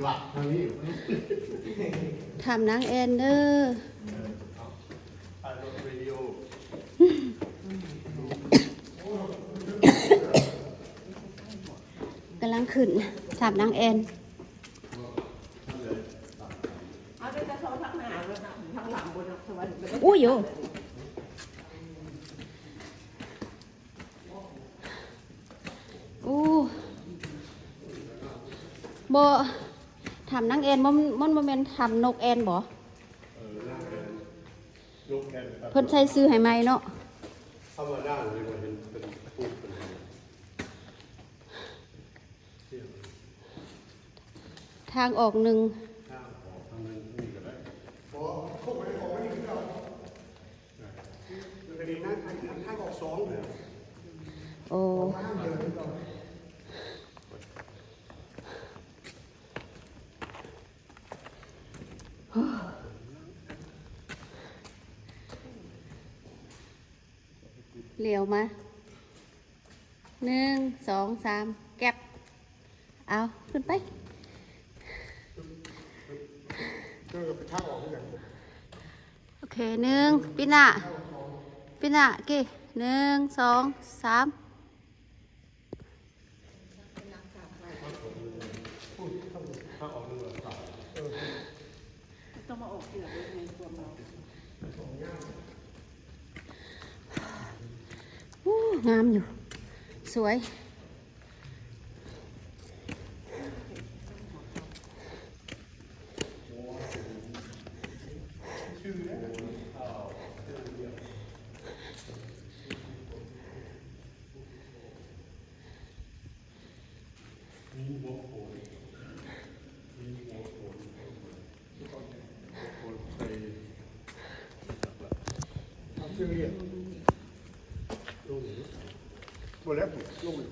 หลักทางนี้ ทำนางแอนเดอร์กำลังขึ้นทำนางแอนอุ้ยโยอู้บ่ทำนางแอนมันบ่แม่นทำนกแอนบ่เพิ่นใช้ซื้อให้ใหม่เนาะเข้ามาด้านเลยมันเป็นพูดเป็นทางออกหนึ่งทางออกทางนึงนี่ก็ได้พอพวกมันออกไม่ถึงเราคือคดีนั้นทางออกสองเลยโอ้เหลียวมา1 2 3แก็บเอาขึ้นไปทางออกเหมือนกันโอเคปีหน้ากี่1 2 3ทางออกหนึ่งเลยต้องมาออกเสือในตัวเรางามอยู่สวยหมดแล้วลงเลย